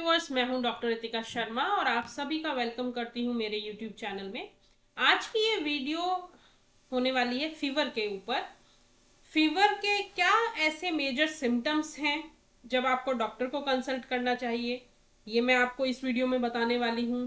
Viewers, मैं हूं doctor Ritika Sharma और आप सभी का वेलकम करती हूं मेरे यूट्यूब चैनल में। आज की ये वीडियो होने वाली है फीवर के ऊपर। फीवर के क्या ऐसे मेजर सिम्टम्स हैं जब आपको डॉक्टर को कंसल्ट करना चाहिए, ये मैं आपको इस वीडियो में बताने वाली हूँ।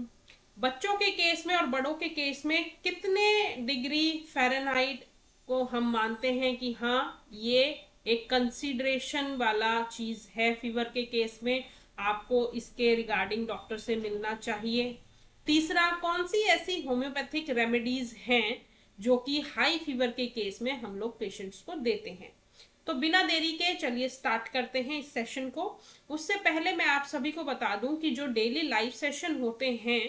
बच्चों के केस में और बड़ों के केस में कितने डिग्री फ़ारेनहाइट को हम मानते हैं कि हाँ, ये एक कंसीडरेशन वाला चीज़ है। फीवर के केस में आपको इसके रिगार्डिंग डॉक्टर से मिलना चाहिए। तीसरा, कौन सी ऐसी होम्योपैथिक रेमेडीज हैं जो कि हाई फीवर के केस में हम लोग पेशेंट्स को देते हैं। तो बिना देरी के चलिए स्टार्ट करते हैं इस सेशन को। उससे पहले मैं आप सभी को बता दूं कि जो डेली लाइव सेशन होते हैं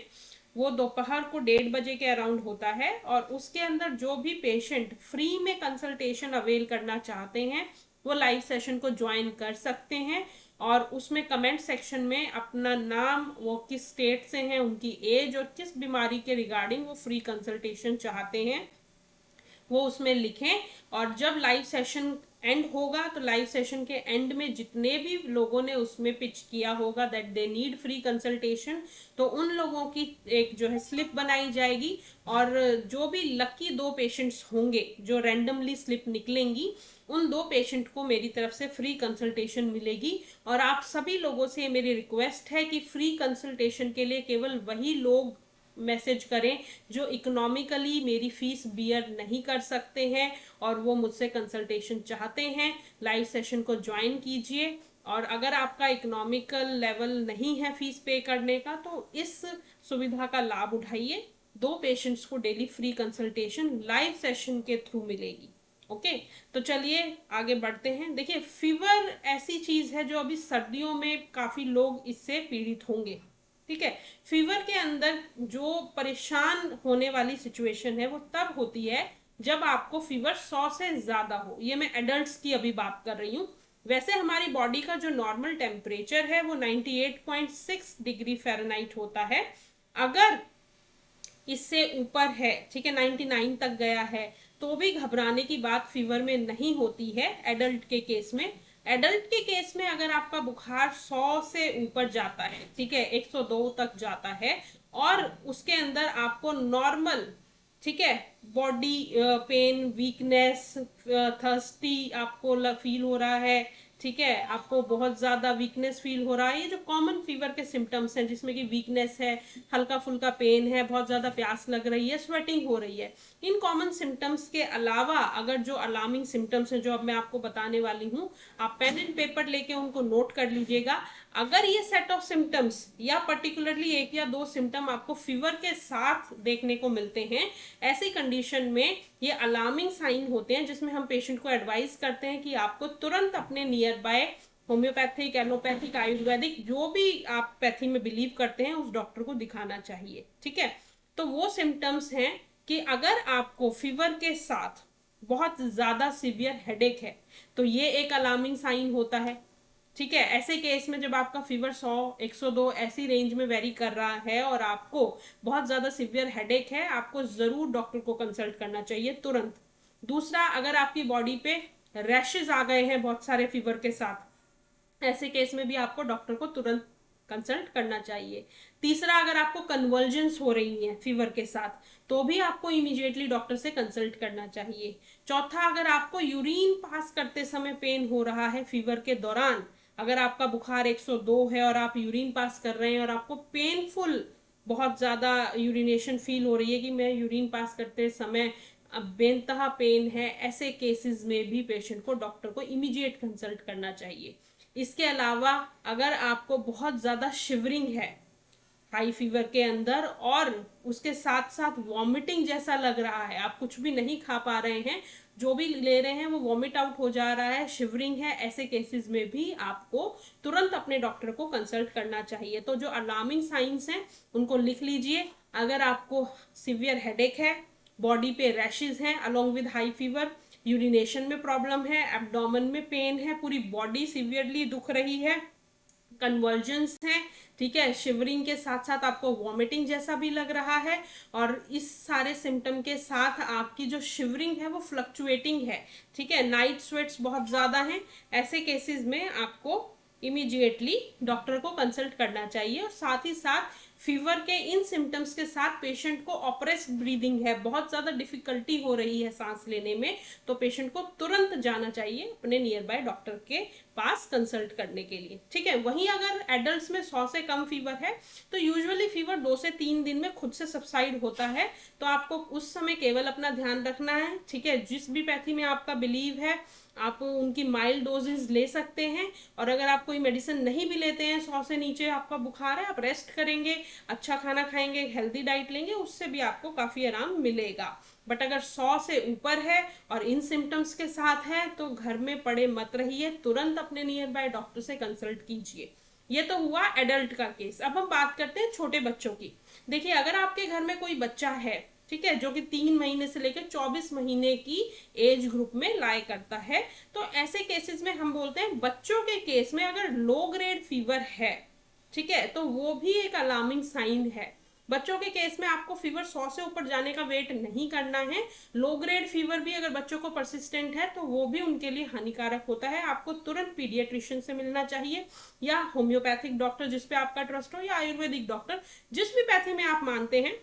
वो दोपहर को 1:30 के अराउंड होता है और उसके अंदर जो भी पेशेंट फ्री में कंसल्टेशन अवेल करना चाहते हैं वो लाइव सेशन को ज्वाइन कर सकते हैं और उसमें कमेंट सेक्शन में अपना नाम, वो किस स्टेट से हैं, उनकी एज और किस बीमारी के रिगार्डिंग वो फ्री कंसल्टेशन चाहते हैं वो उसमें लिखें। और जब लाइव सेशन एंड होगा तो लाइव सेशन के एंड में जितने भी लोगों ने उसमें पिच किया होगा that they need free consultation, तो उन लोगों की एक जो है स्लिप बनाई जाएगी और जो भी लकी 2 पेशेंट्स होंगे जो रैंडमली स्लिप निकलेंगी, उन 2 पेशेंट को मेरी तरफ से फ्री कंसल्टेशन मिलेगी। और आप सभी लोगों से मेरी रिक्वेस्ट है कि फ्री कंसल्टेशन के लिए केवल वही लोग मैसेज करें जो इकोनॉमिकली मेरी फीस बियर नहीं कर सकते हैं और वो मुझसे कंसल्टेशन चाहते हैं। लाइव सेशन को ज्वाइन कीजिए और अगर आपका इकोनॉमिकल लेवल नहीं है फीस पे करने का तो इस सुविधा का लाभ उठाइए। 2 पेशेंट्स को daily free consultation live session के थ्रू मिलेगी। ओके, तो चलिए आगे बढ़ते हैं। देखिए, फीवर ऐसी चीज है जो अभी सर्दियों में काफी लोग इससे पीड़ित होंगे। ठीक है, फीवर के अंदर जो परेशान होने वाली सिचुएशन है वो तब होती है जब आपको फीवर 100 से ज्यादा हो। ये मैं एडल्ट्स की अभी बात कर रही हूँ। वैसे हमारी बॉडी का जो नॉर्मल टेम्परेचर है वो 98.6 डिग्री फ़ारेनहाइट होता है। अगर इससे ऊपर है, ठीक है, 99 तक गया है, तो भी घबराने की बात फीवर में नहीं होती है एडल्ट के केस में। एडल्ट के केस में अगर आपका बुखार 100 से ऊपर जाता है, ठीक है, 102 तक जाता है और उसके अंदर आपको नॉर्मल, ठीक है, बॉडी पेन, वीकनेस, थर्स्टी आपको फील हो रहा है, ठीक है, आपको बहुत ज़्यादा वीकनेस फील हो रहा है, ये जो कॉमन फीवर के सिम्टम्स हैं जिसमें कि वीकनेस है, हल्का फुल्का पेन है, बहुत ज़्यादा प्यास लग रही है, स्वेटिंग हो रही है, इन कॉमन सिम्टम्स के अलावा अगर जो अलार्मिंग सिम्टम्स हैं जो अब मैं आपको बताने वाली हूँ, आप पेन एंड पेपर लेके उनको नोट कर लीजिएगा। अगर ये सेट ऑफ सिम्टम्स या पर्टिकुलरली 1 या 2 सिम्टम आपको फीवर के साथ देखने को मिलते हैं, ऐसी कंडीशन में ये अलार्मिंग साइन होते हैं जिसमें हम पेशेंट को एडवाइस करते हैं कि आपको तुरंत अपने near by homeopathic, allopathic, Ayurvedic जो भी आप पैथी में बिलीव करते हैं उस डॉक्टर को दिखाना चाहिए। ठीक है, तो वो सिम्टम्स हैं कि अगर आपको फीवर के साथ बहुत ज़्यादा सीवियर हेडेक है तो ये एक अलार्मिंग साइन होता है। ठीक है, ऐसे केस में जब आपका फीवर 100, 102 ऐसी रेंज में वेरी कर रहा है और आपको बहुत ज़्यादा सीवियर हेडेक है, आपको ज़रूर डॉक्टर को कंसल्ट करना चाहिए तुरंत। दूसरा, अगर आपकी बॉडी पे रैशेज आ गए हैं बहुत सारे फीवर के साथ, ऐसे केस में भी आपको डॉक्टर को तुरंत कंसल्ट करना चाहिए। तीसरा, अगर आपको कन्वर्जेंस हो रही है फीवर के साथ तो भी आपको इमीडिएटली डॉक्टर से कंसल्ट करना चाहिए। चौथा, अगर आपको यूरिन पास करते समय पेन हो रहा है फीवर के दौरान, अगर आपका बुखार 102 है और आप यूरिन पास कर रहे हैं और आपको पेनफुल बहुत ज़्यादा यूरिनेशन फील हो रही है कि मैं यूरिन पास करते समय अब बेनतहा पेन है, ऐसे केसेस में भी पेशेंट को डॉक्टर को इमीडिएट कंसल्ट करना चाहिए। इसके अलावा अगर आपको बहुत ज़्यादा शिवरिंग है हाई फीवर के अंदर और उसके साथ साथ वॉमिटिंग जैसा लग रहा है, आप कुछ भी नहीं खा पा रहे हैं, जो भी ले रहे हैं वो वॉमिट आउट हो जा रहा है, शिवरिंग है, ऐसे केसेस में भी आपको तुरंत अपने डॉक्टर को कंसल्ट करना चाहिए। तो जो अलार्मिंग साइंस हैं उनको लिख लीजिए। अगर आपको सीवियर हेडेक है, बॉडी पे रैशेज हैं along with high fever, urination में प्रॉब्लम है, एब्डोमेन में पेन है, पूरी बॉडी सीवियरली दुख रही है, कन्वर्जेंस है, ठीक है, शिवरिंग के साथ साथ आपको वॉमिटिंग जैसा भी लग रहा है और इस सारे सिम्टम के साथ आपकी जो शिवरिंग है वो फ्लक्चुएटिंग है, ठीक है, नाइट स्वेट्स बहुत ज़्यादा हैं, ऐसे केसेस में आपको इमीडिएटली डॉक्टर को कंसल्ट करना चाहिए। और साथ ही साथ फीवर के इन सिम्टम्स के साथ पेशेंट को ऑपरेस्ट ब्रीदिंग है, बहुत ज़्यादा डिफिकल्टी हो रही है सांस लेने में, तो पेशेंट को तुरंत जाना चाहिए अपने नियर बाय डॉक्टर के पास कंसल्ट करने के लिए। ठीक है, वहीं अगर एडल्ट्स में 100 से कम फीवर है तो यूजुअली फीवर 2 से 3 दिन में खुद से सबसाइड होता है, तो आपको उस समय केवल अपना ध्यान रखना है। ठीक है, जिस भी पैथी में आपका बिलीव है आप उनकी माइल्ड डोजेज ले सकते हैं, और अगर आप कोई मेडिसिन नहीं भी लेते हैं, 100 से नीचे आपका बुखार है, आप रेस्ट करेंगे, अच्छा खाना खाएंगे, हेल्दी डाइट लेंगे, उससे भी आपको काफ़ी आराम मिलेगा। बट अगर 100 से ऊपर है और इन सिम्टम्स के साथ है तो घर में पड़े मत रहिए, तुरंत अपने नियर बाय डॉक्टर से कंसल्ट कीजिए। ये तो हुआ एडल्ट का केस। अब हम बात करते हैं छोटे बच्चों की। देखिए, अगर आपके घर में कोई बच्चा है, ठीक है, जो कि 3 महीने से लेकर 24 महीने की एज ग्रुप में लाई करता है, तो ऐसे केसेस में हम बोलते हैं बच्चों के केस में अगर लो ग्रेड फीवर है, ठीक है, तो वो भी एक अलार्मिंग साइन है। बच्चों के केस में आपको फीवर 100 से ऊपर जाने का वेट नहीं करना है। लो ग्रेड फीवर भी अगर बच्चों को परसिस्टेंट है तो वो भी उनके लिए हानिकारक होता है। आपको तुरंत पीडियाट्रिशियन से मिलना चाहिए, या होम्योपैथिक डॉक्टर जिस पे आपका ट्रस्ट हो, या आयुर्वेदिक डॉक्टर, जिस भी पैथी में आप मानते हैं,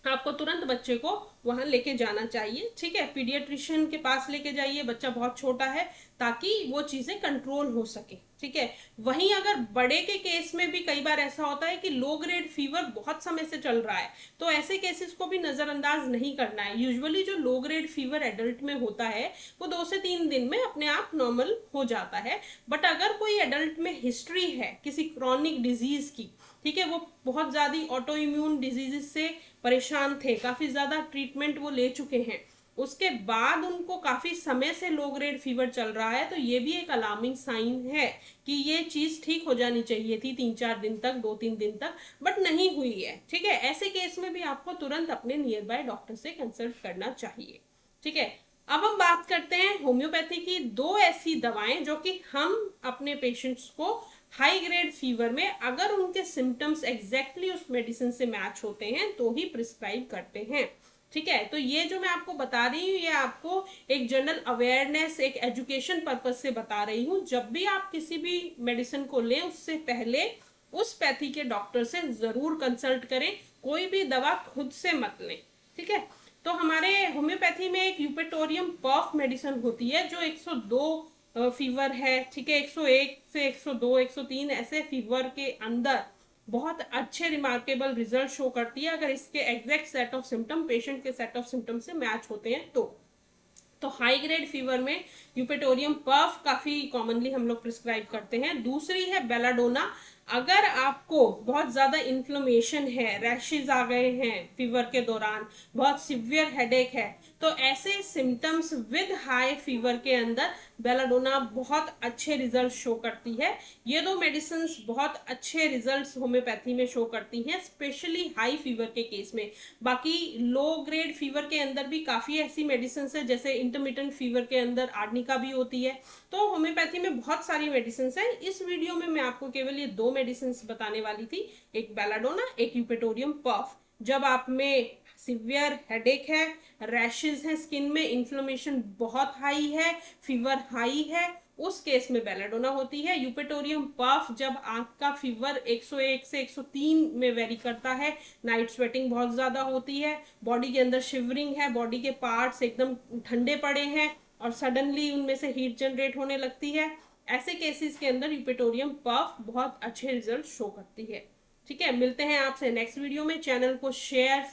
आपको तुरंत बच्चे को वहां लेके जाना चाहिए। ठीक है, पीडियाट्रिशियन के पास लेके जाइए, बच्चा बहुत छोटा है, ताकि वो चीजें कंट्रोल हो सके। ठीक है, वहीं अगर बड़े के केस में भी कई बार ऐसा होता है कि लो ग्रेड फीवर बहुत समय से चल रहा है, तो ऐसे केसेस को भी नजरअंदाज नहीं करना है। यूजुअली जो लो ग्रेड फीवर एडल्ट में होता है वो 2 से 3 दिन में अपने आप नॉर्मल हो जाता है। बट अगर कोई एडल्ट में हिस्ट्री है किसी क्रॉनिक डिजीज की, ठीक है, वो बहुत ज्यादा ऑटो इम्यून डिजीजेस से परेशान थे, काफी ज्यादा ट्रीटमेंट वो ले चुके हैं, उसके बाद उनको काफी समय से लो ग्रेड फीवर चल रहा है, तो ये भी एक अलार्मिंग साइन है कि ये चीज ठीक हो जानी चाहिए थी 3-4 दिन तक, 2-3 दिन तक, बट नहीं हुई है। ठीक है, ऐसे केस में भी आपको तुरंत अपने नियर बाय डॉक्टर से कंसल्ट करना चाहिए। ठीक है, अब हम बात करते हैं होम्योपैथी की 2 ऐसी दवाएं जो कि हम अपने पेशेंट्स को हाई ग्रेड फीवर में, अगर उनके सिम्टम्स एग्जैक्टली उस मेडिसिन से मैच होते हैं तो ही प्रिस्क्राइब करते हैं। ठीक है, तो ये जो मैं आपको बता रही हूँ ये आपको एक जनरल अवेयरनेस, एक एजुकेशन पर्पज से बता रही हूँ। जब भी आप किसी भी मेडिसिन को लें उससे पहले उस पैथी के डॉक्टर से जरूर कंसल्ट करें, कोई भी दवा खुद से मत लें। ठीक है, तो हमारे होम्योपैथी में एक यूपेटोरियम पफ मेडिसिन होती है जो 102 फीवर है, ठीक है, 101 से 102, 103 ऐसे फीवर के अंदर बहुत अच्छे रिमार्केबल रिजल्ट शो करती है, अगर इसके exact set of symptom patient के सेट ऑफ सिम्टम से मैच होते हैं तो हाई ग्रेड फीवर में यूपेटोरियम पफ काफी कॉमनली हम लोग प्रिस्क्राइब करते हैं। दूसरी है बेलाडोना। अगर आपको बहुत ज्यादा इन्फ्लेमेशन है, रैशेज आ गए हैं फीवर के दौरान, बहुत सिवियर हेडेक है, तो ऐसे सिम्टम्स विद हाई फीवर के अंदर बेलाडोना बहुत अच्छे रिजल्ट शो करती है। ये 2 मेडिसिन बहुत अच्छे रिजल्ट्स होम्योपैथी में शो करती हैं, स्पेशली हाई फीवर के केस में। बाकी लो ग्रेड फीवर के अंदर भी काफ़ी ऐसी मेडिसिन है, जैसे इंटरमिटेंट फीवर के अंदर आर्निका भी होती है। तो होम्योपैथी में बहुत सारी मेडिसिन है। इस वीडियो में मैं आपको केवल ये 2 मेडिसिन बताने वाली थी, एक बेलाडोना, एक यूपेटोरियम पफ। जब आप में सिवियर हेडेक है, रैशेज है स्किन में, इन्फ्लेमेशन बहुत हाई है, फीवर हाई है, उस केस में बेलाडोना होती है। यूपेटोरियम पफ जब आपका फीवर 101 से 103 में वेरी करता है, नाइट स्वेटिंग बहुत ज्यादा होती है, बॉडी के अंदर शिवरिंग है, बॉडी के पार्ट्स एकदम ठंडे पड़े हैं और सडनली उनमें से हीट जनरेट होने लगती है, ऐसे केसेस के अंदर यूपेटोरियम पफ बहुत अच्छे रिजल्ट शो करती है। ठीक है, मिलते हैं आपसे नेक्स्ट वीडियो में। चैनल को शेयर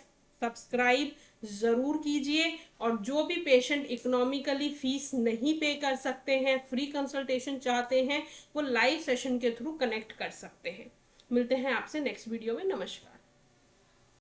सब्सक्राइब जरूर कीजिए, और जो भी पेशेंट इकोनॉमिकली फीस नहीं पे कर सकते हैं, फ्री कंसल्टेशन चाहते हैं, वो लाइव सेशन के थ्रू कनेक्ट कर सकते हैं। मिलते हैं आपसे नेक्स्ट वीडियो में। नमस्कार।